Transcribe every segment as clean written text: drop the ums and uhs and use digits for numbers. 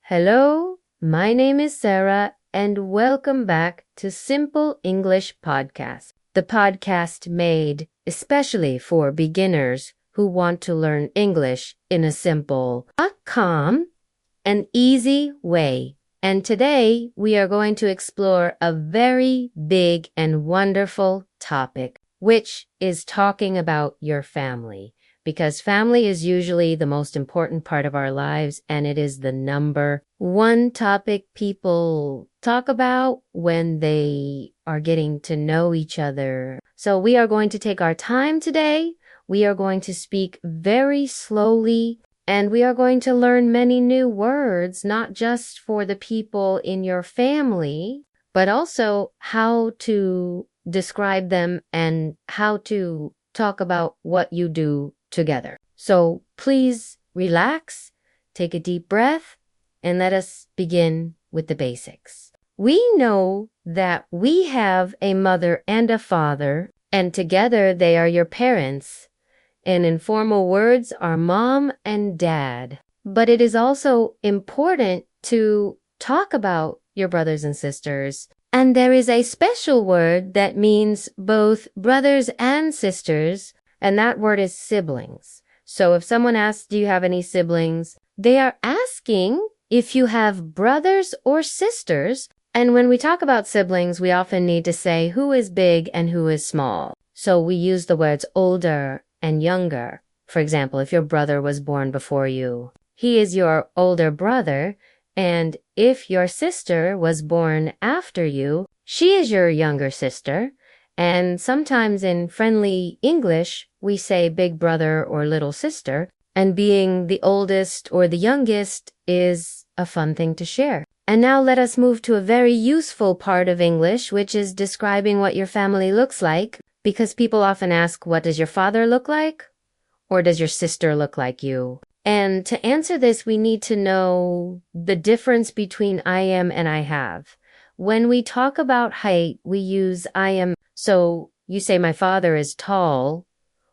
Hello, my name is Sarah, and welcome back to Simple English Podcast, the podcast made especially for beginners who want to learn English in a simple, calm, and easy way. And today we are going to explore a very big and wonderful topic, which is talking about your family. Because family is usually the most important part of our lives, and it is the number one topic people talk about when they are getting to know each other. So we are going to take our time today. We are going to speak very slowly, and we are going to learn many new words, not just for the people in your family, but also how to describe them and how to talk about what you do together. So please relax, take a deep breath, and let us begin with the basics. We know that we have a mother and a father, and together they are your parents. And in formal words are mom and dad. But it is also important to talk about your brothers and sisters. And there is a special word that means both brothers and sisters, and that word is siblings. So if someone asks, do you have any siblings? They are asking if you have brothers or sisters. And when we talk about siblings, we often need to say who is big and who is small. So we use the words older and younger. For example, if your brother was born before you, he is your older brother. And if your sister was born after you, she is your younger sister. And sometimes in friendly English, we say big brother or little sister, and being the oldest or the youngest is a fun thing to share. And now let us move to a very useful part of English, which is describing what your family looks like, because people often ask, what does your father look like? Or does your sister look like you? And to answer this, we need to know the difference between I am and I have. When we talk about height, we use I am. So you say my father is tall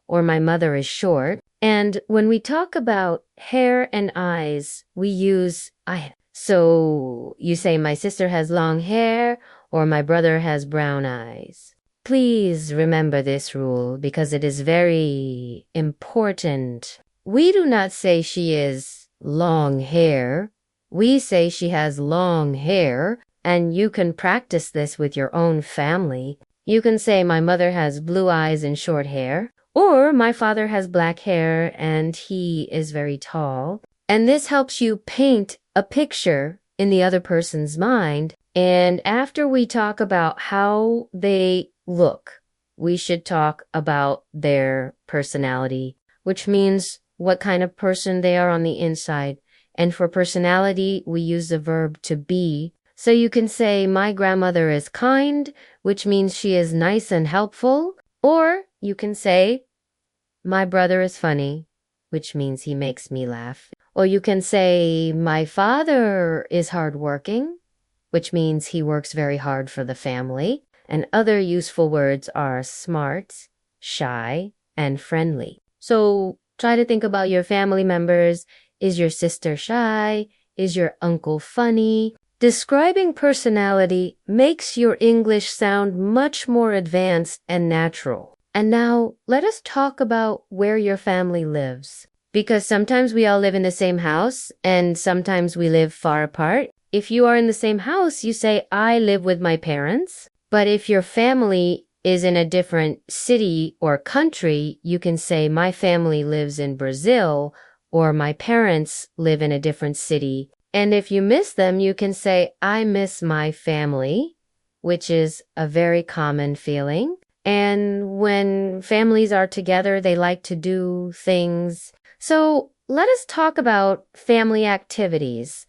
or my mother is short. And when we talk about hair and eyes, we use I. So you say my sister has long hair or my brother has brown eyes. Please remember this rule because it is very important. We do not say she is long hair. We say she has long hair, and you can practice this with your own family. You can say my mother has blue eyes and short hair, or my father has black hair and he is very tall. And this helps you paint a picture in the other person's mind. And after we talk about how they look, we should talk about their personality, which means what kind of person they are on the inside. And for personality, we use the verb to be. So you can say, my grandmother is kind, which means she is nice and helpful. Or you can say, my brother is funny, which means he makes me laugh. Or you can say, my father is hardworking, which means he works very hard for the family. And other useful words are smart, shy, and friendly. So try to think about your family members. Is your sister shy? Is your uncle funny? Describing personality makes your English sound much more advanced and natural. And now let us talk about where your family lives. Because sometimes we all live in the same house and sometimes we live far apart. If you are in the same house, you say, I live with my parents. But if your family is in a different city or country, you can say, my family lives in Brazil, or my parents live in a different city. And if you miss them, you can say, I miss my family, which is a very common feeling. And when families are together, they like to do things. So let us talk about family activities.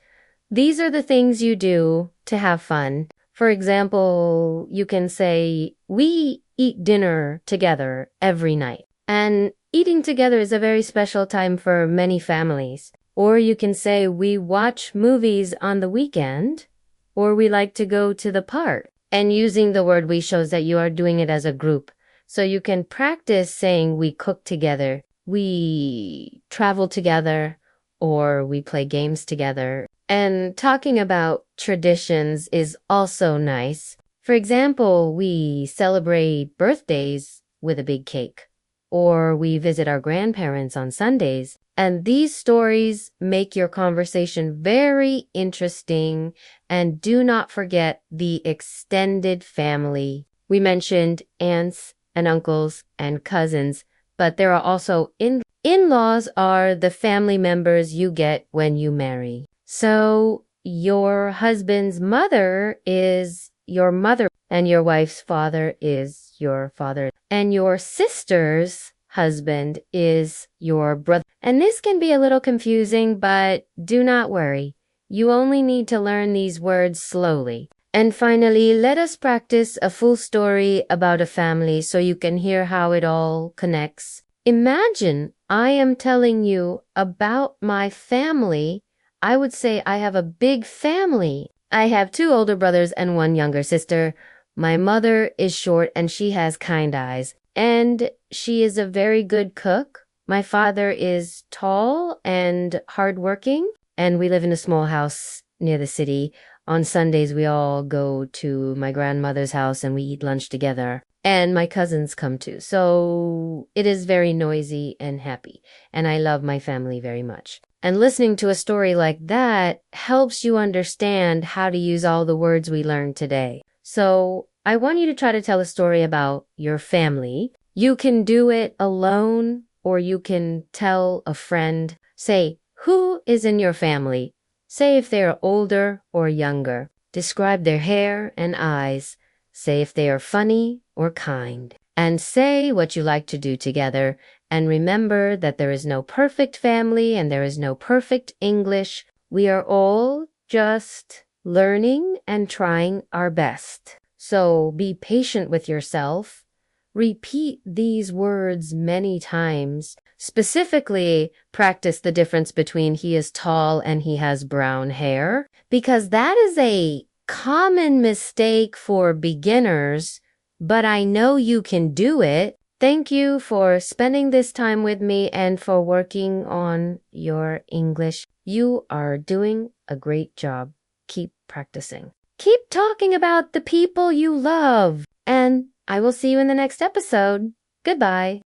These are the things you do to have fun. For example, you can say, we eat dinner together every night. And eating together is a very special time for many families. Or you can say, we watch movies on the weekend, or we like to go to the park. And using the word we shows that you are doing it as a group. So you can practice saying we cook together, we travel together, or we play games together. And talking about traditions is also nice. For example, we celebrate birthdays with a big cake, or we visit our grandparents on Sundays. And these stories make your conversation very interesting. And do not forget the extended family. We mentioned aunts and uncles and cousins, but there are also in-laws are the family members you get when you marry. So your husband's mother is your mother, and your wife's father is your father, and your sister's husband is your brother. And this can be a little confusing, but do not worry. You only need to learn these words slowly. And finally, let us practice a full story about a family so you can hear how it all connects. Imagine I am telling you about my family. I would say I have a big family. I have 2 older brothers and 1 younger sister. My mother is short and she has kind eyes, and she is a very good cook. My father is tall and hardworking, and we live in a small house near the city. On Sundays, we all go to my grandmother's house and we eat lunch together. And my cousins come too. So it is very noisy and happy. And I love my family very much. And listening to a story like that helps you understand how to use all the words we learned today. So I want you to try to tell a story about your family. You can do it alone, or you can tell a friend. Say, who is in your family? Say if they are older or younger. Describe their hair and eyes. Say if they are funny or kind. And say what you like to do together. And remember that there is no perfect family and there is no perfect English. We are all just learning and trying our best. So be patient with yourself. Repeat these words many times. Specifically, practice the difference between he is tall and he has brown hair, because that is a common mistake for beginners, but I know you can do it. Thank you for spending this time with me and for working on your English. You are doing a great job. Keep practicing. Keep talking about the people you love, and I will see you in the next episode. Goodbye.